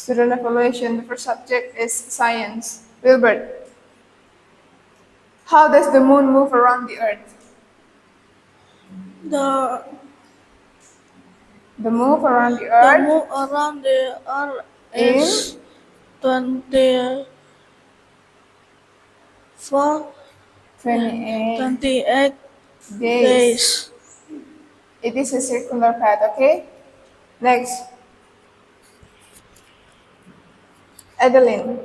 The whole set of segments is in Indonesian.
Student evaluation, the first subject is science. Wilbert, how does the moon move around the earth? The move around the the earth move around the earth in is 24 28 28 days. days. It is a circular path, okay? Next. Adeline,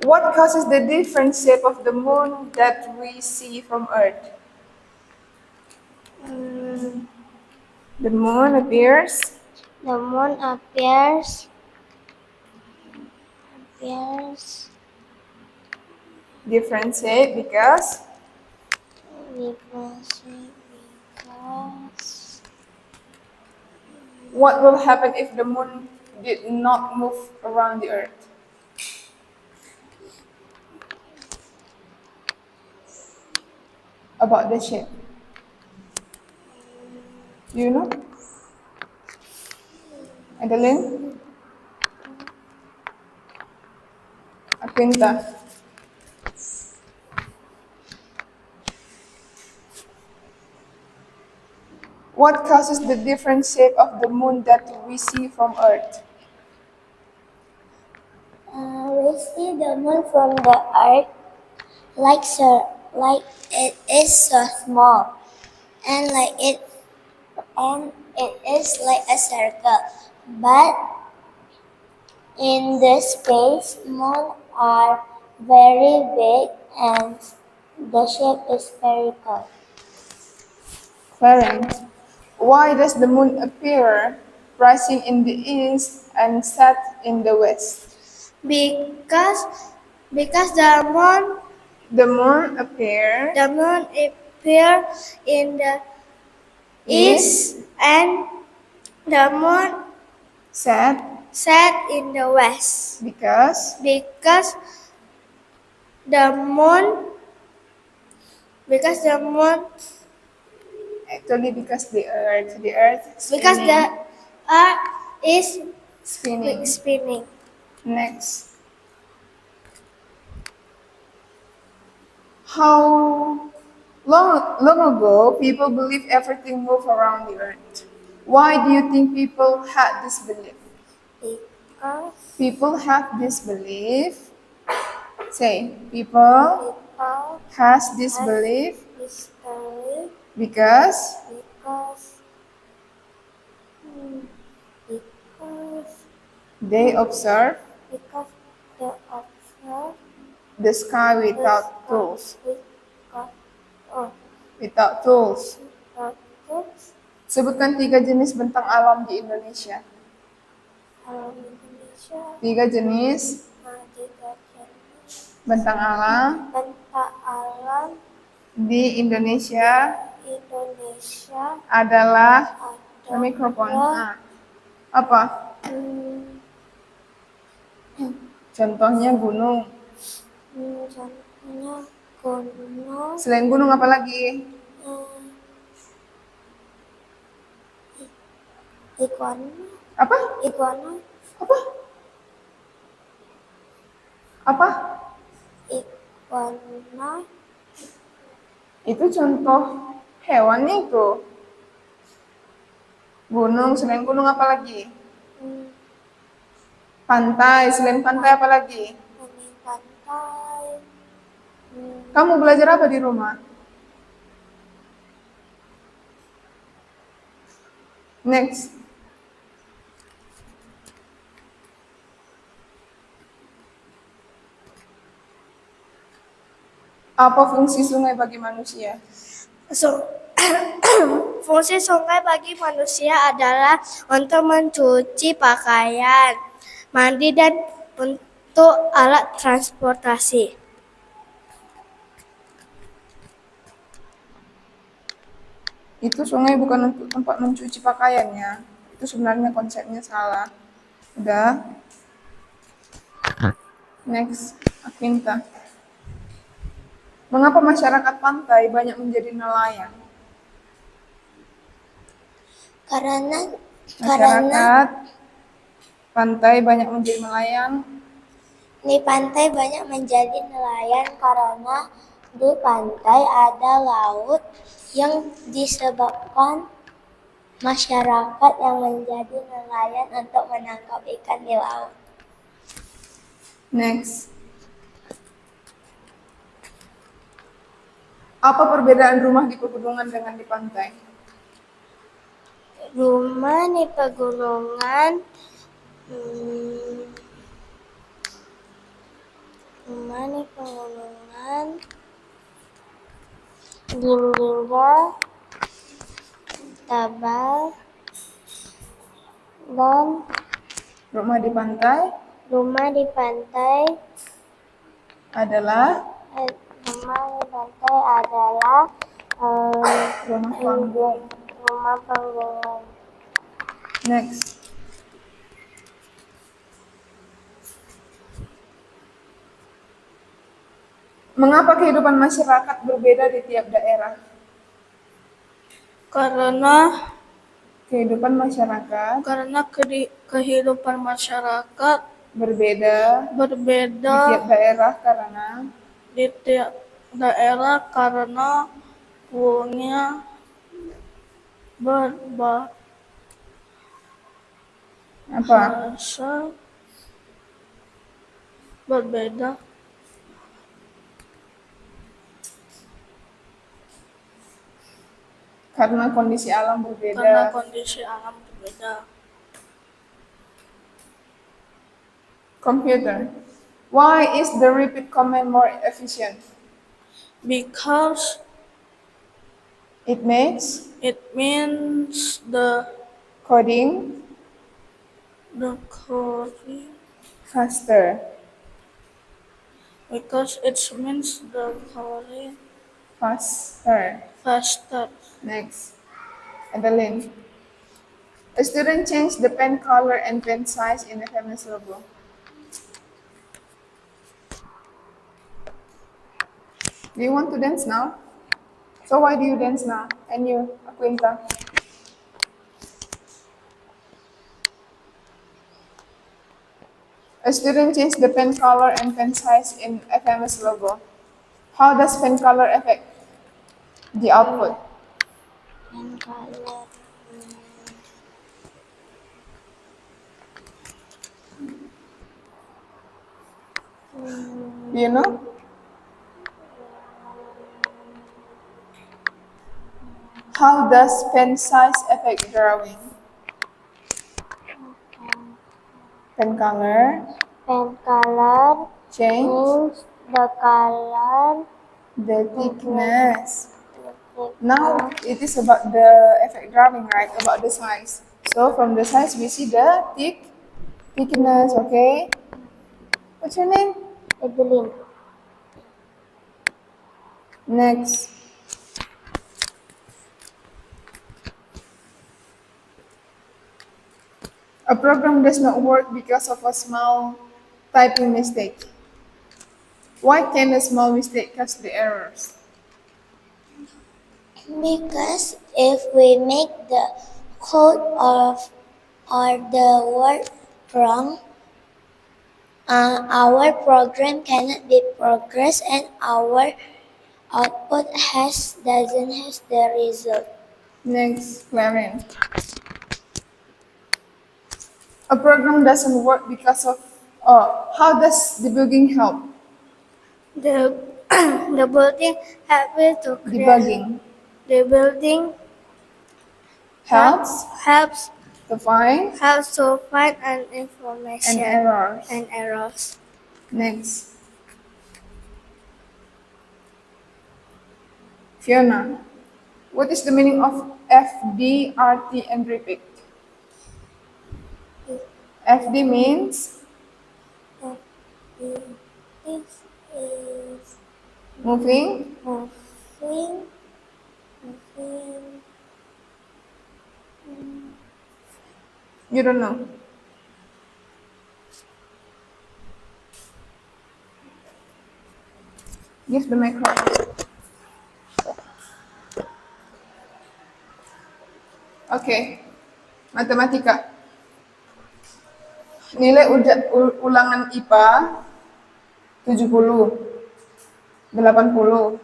what causes the different shape of the moon that we see from Earth? The moon appears The moon appears different shape because because what will happen if the moon did not move around the Earth? About the shape. Do you know? Adeline? Aquinta? What causes the different shape of the moon that we see from Earth? we see the moon from the earth like it is so small and it is like a circle, but in the space moon are very big and the shape is spherical. Clarence, why does the moon appear rising in the east and set in the west? Because The moon appears the moon appear in the east and the moon set set in the west. because Because the moon actually because the earth because the earth is spinning. spinning. Next. How long ago people believed everything moved around the earth? Why do you think people had this belief? Because People have this belief. Say, people people has this belief this belief because because they observe because they observe the sky without tools. Without tools. Sebutkan 3 jenis bentang alam di Indonesia. Alam Indonesia 3 jenis bentang alam bentang alam di Indonesia adalah mikrofon. Apa? Contohnya gunung. Contohnya gunung. Selain gunung apa lagi? Iguana. Apa? Iguana. Apa? Apa? Iguana. Itu contoh hewan itu. Gunung, selain gunung apa lagi? Pantai, selain pantai apa lagi? Pantai. Kamu belajar apa di rumah? Next. Apa fungsi sungai bagi manusia? Fungsi sungai bagi manusia adalah untuk mencuci pakaian, mandi, dan untuk alat transportasi. Itu sungai bukan untuk tempat mencuci pakaiannya. Itu sebenarnya konsepnya salah. Udah. Next, Akinta. Mengapa masyarakat pantai banyak menjadi nelayan? Karena Masyarakat pantai banyak menjadi nelayan. Di pantai banyak menjadi nelayan karena di pantai ada laut yang disebabkan masyarakat yang menjadi nelayan untuk menangkap ikan di laut. Next. Apa perbedaan rumah di pegunungan dengan di pantai? Rumah di pegunungan, hmm, rumah di pegunungan, dindingnya tebal dan Rumah di pantai rumah di pantai adalah rumah di pantai adalah rumah panggung. rumah panggungan. Next. Mengapa kehidupan masyarakat berbeda di tiap daerah? karena Kehidupan masyarakat kehidupan masyarakat berbeda di berbeda tiap daerah karena di tiap daerah karena punya apa? berbahasa berbeda. Karena kondisi alam Karena berbeda. kondisi alam berbeda. Computer. Why is the repeat command more efficient? Because It makes it means the coding coding. faster. Because it means the coding Faster. faster. Next. Adeline. A student changed the pen color and pen size in the famous logo. Do you want to dance now? So why do you dance now? And you, Aquinta? A student changed the pen color and pen size in FMS logo. How does pen color affect the output? And color. Do you know? How does pen size affect drawing? Pen color Pen color change means the color. the thickness. Now it is about the effect drawing, right? About the size. So from the size we see the thickness, okay? What's your name? Evelyn. Next. A program does not work because of a small typing mistake. Why can a small mistake cause the errors? Because if we make the code or the word wrong, our program cannot be progressed and our output doesn't have the result. Next, Clarence. A program doesn't work because of, how does debugging help? The building happy to create. Debugging The building helps helps to find to find an information and errors. and errors. Next. Fiona, what is the meaning of FD, RT, and repeat? FD means This is moving, moving. you don't know. Give the microphone. Okay, matematika. Nilai ulangan IPA 70, 80.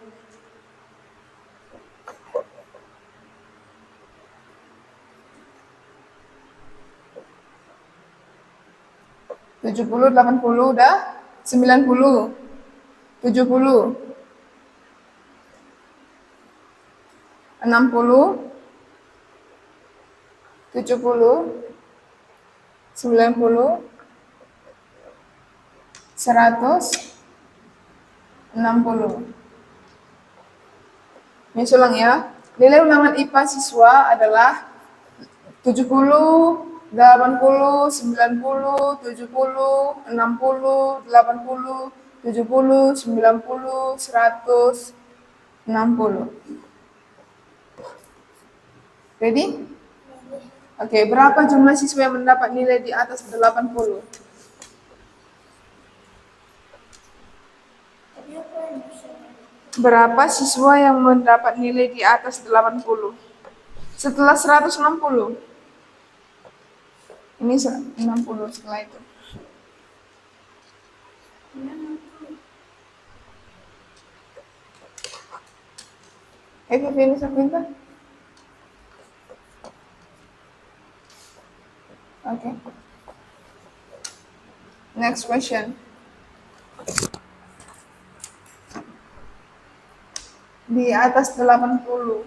70, 80 udah 90, 70, 60, 70, 90, 100, 60. Ini ulang ya. Nilai ulangan IPA siswa adalah 70, 80, 90, 70, 60, 80, 70, 90, 100, 60. Ready? Oke, berapa jumlah siswa yang mendapat nilai di atas 80? Berapa siswa yang mendapat nilai di atas 80? Setelah 160. Ini 60 setelah itu. Have you finished, Safinta? Okay. Next question. Di atas 80.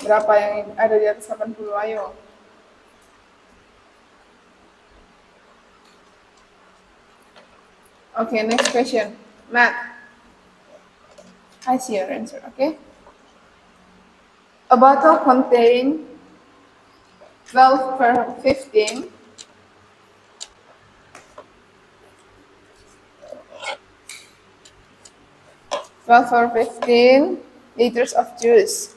Berapa yang ada di atas 80? Ayo. Okay, next question. Math. I see your answer, okay? A bottle contains 12 per 15. For 15 liters of juice.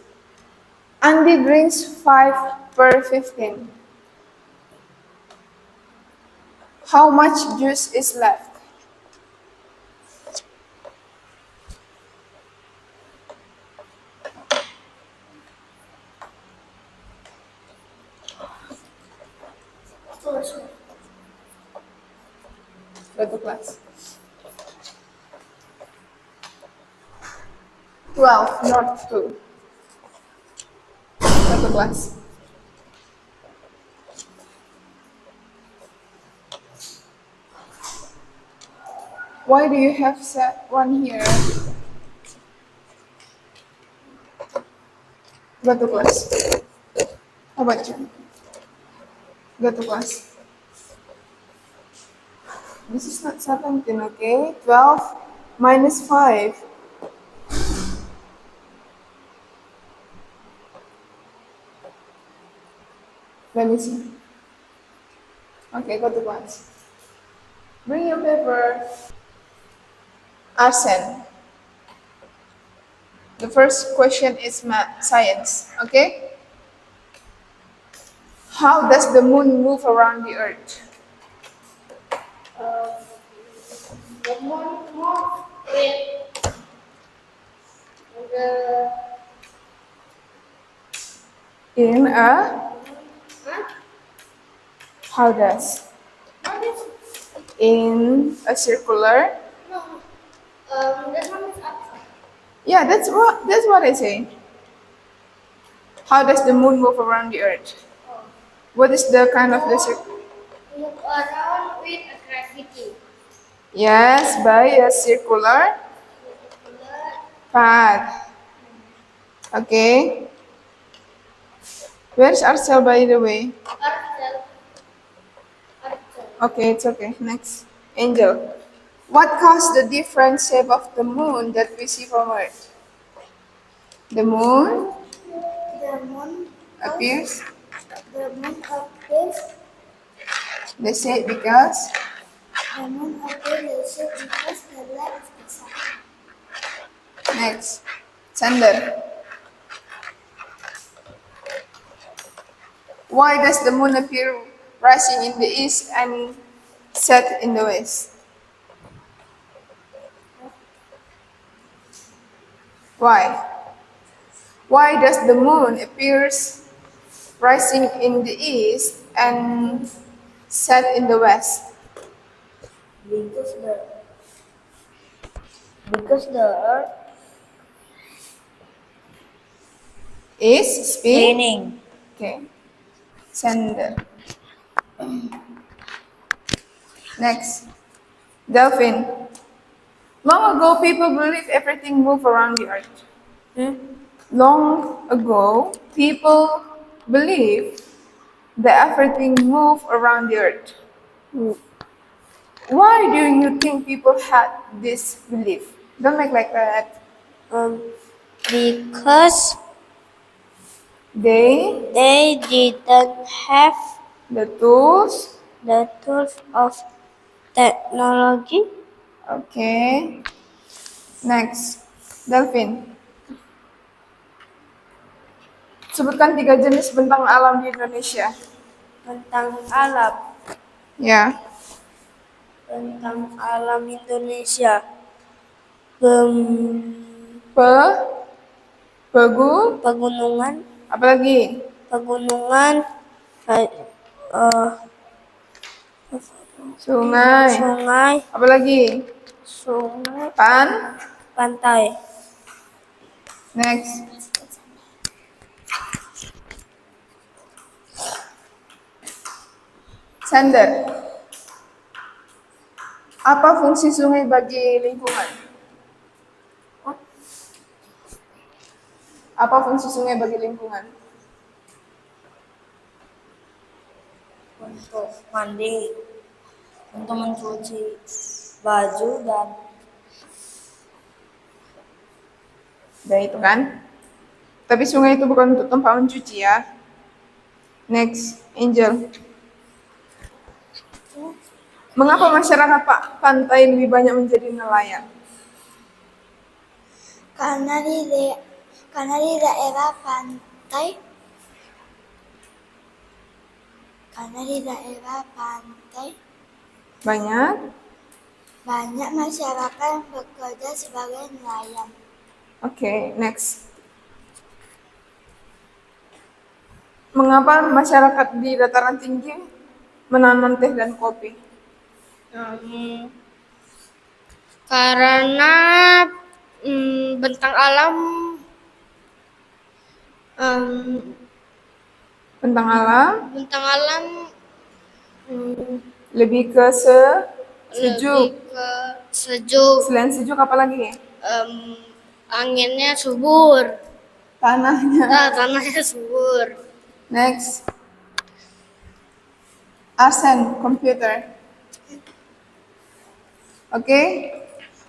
Andy drinks 5 per 15. How much juice is left? Go to class. 12, not 2. Go to class. Why do you have set one here? Go to class. How about you? Go to class. This is not 17, okay? 12 minus 5. Let me see. Okay, go to class. Bring your paper. Arsen. The first question is science, okay? How does the moon move around the earth? The moon moves with the In a how does? what is In a circular. no the one is outside. Yeah, that's what I say. How does the moon move around the earth? What is the kind of the circle? Move around with a gravity. Yes, by a circular path. Okay. Where's Arcel, by the way? Arcel. Okay, it's okay. Next. Angel. What caused the different shape of the moon that we see from Earth? The moon The moon appears. The moon appears. They say because The moon appears because the light of the sun. next. Sander. Why does the moon appear rising in the east and set in the west? Why? Why does the moon appears rising in the east and set in the west? Because the earth Is spin. spinning. Okay. Sender. Next. Delphin. Long ago, people believed everything moved around the earth. Long ago, people believed that everything moved around the earth. Why do you think people had this belief? Don't make like that. Because They, they didn't have the tools. the tools of technology. Okay. Next. Delphin. Sebutkan 3 jenis bentang alam di Indonesia. Tentang alam, Ya. tentang alam Indonesia. Pem- Pegu. pegunungan, Apalagi? pegunungan, eh, eh, Sungai. sungai, Apalagi? sungai, Pantai. pantai. Next. Sander. Apa fungsi sungai bagi lingkungan? Apa fungsi sungai bagi lingkungan? Untuk mandi, untuk mencuci baju dan Udah itu kan? Tapi sungai itu bukan untuk tempat mencuci ya. Next, Angel. Mengapa masyarakat pantai lebih banyak menjadi nelayan? karena di daerah pantai Banyak. banyak masyarakat yang bekerja sebagai nelayan. Oke, next. Mengapa masyarakat di dataran tinggi menanam teh dan kopi? Karena bentang alam Bentang alam lebih ke sejuk. lebih ke sejuk. Selain sejuk apa lagi? Anginnya subur, Tanahnya. tanahnya subur. Next. Arsen, computer. Okay.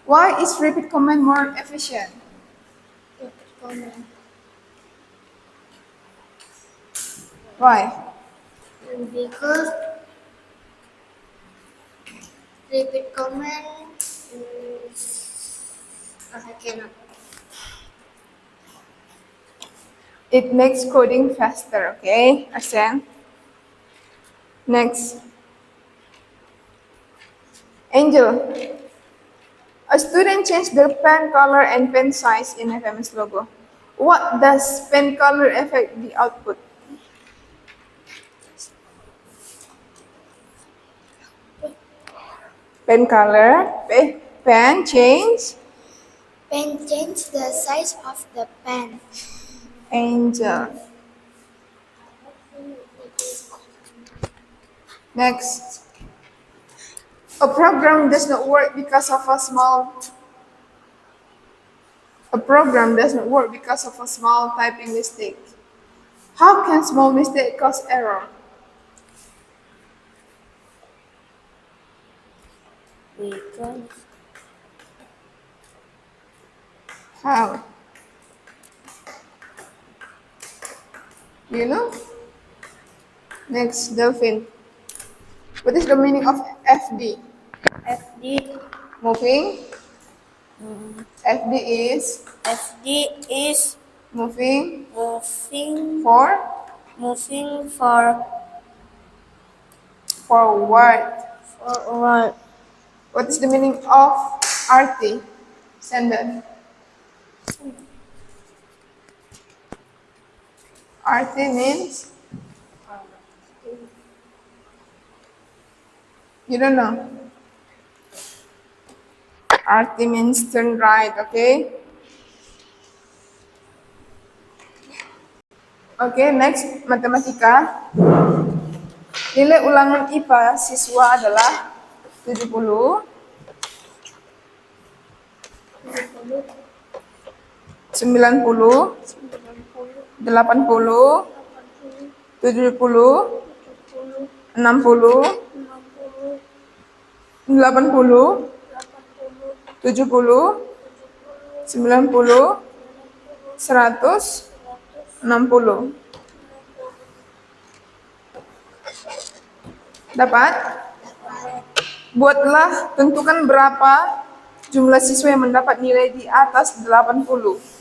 Why is repeat command more efficient? Why? Because repeat command is I cannot. It makes coding faster, okay, Arsen? Next. Angel. A student changed the pen color and pen size in FMS logo. What does pen color affect the output? Pen color, pen change. Pen change the size of the pen. Angel. Next. A program does not work because of a small typing mistake. How can small mistake cause error? Because How? Do you know? Next, Delphin. What is the meaning of FD? FD Moving. FD is moving moving forward. forward. What is the meaning of RT? Sender. RT means? You don't know? RT means turn right, okay? Okay, next matematika. Nilai ulangan IPA siswa adalah 70, 90, 80, 70, 60, 80, 70, 90, 100, 60. Dapat? Buatlah, tentukan berapa jumlah siswa yang mendapat nilai di atas 80.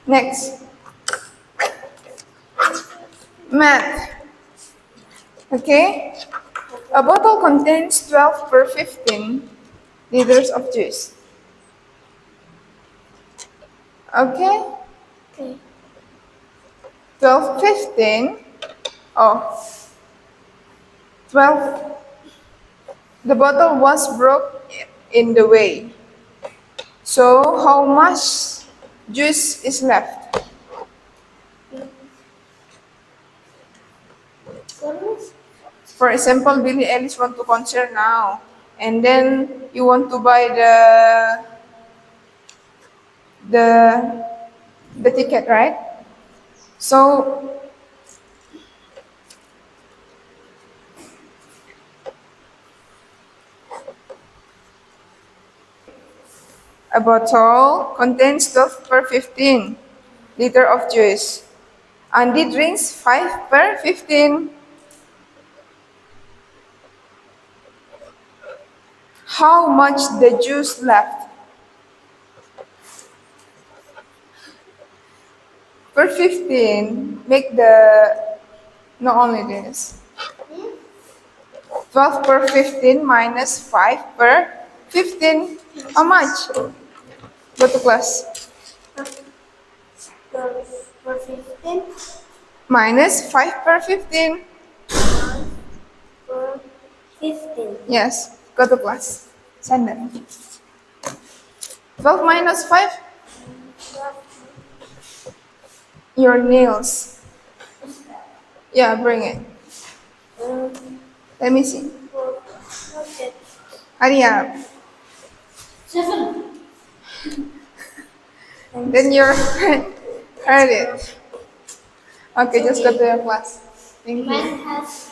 Next. Math. Okay. A bottle contains 12 per 15 liters of juice. Okay. Okay. 12, 15. Oh. 12. The bottle was broke in the way. So how much juice is left? For example, Billy Ellis want to concert now, and then you want to buy the ticket, right? So a bottle contains 12 per 15 liter of juice. Andi drinks 5 per 15. How much the juice left? Per 15, make the, not only this. 12 per 15 minus 5 per 15. How much? Go to class. 12 per 15 Minus 5 per 15. per 15. Yes, go to class. Send them. 12 minus 5? Your nails. Yeah, bring it. Let me see. Okay. Hurry up. 7. Then your friend heard it. Okay, just go to your class. Thank you. Mine has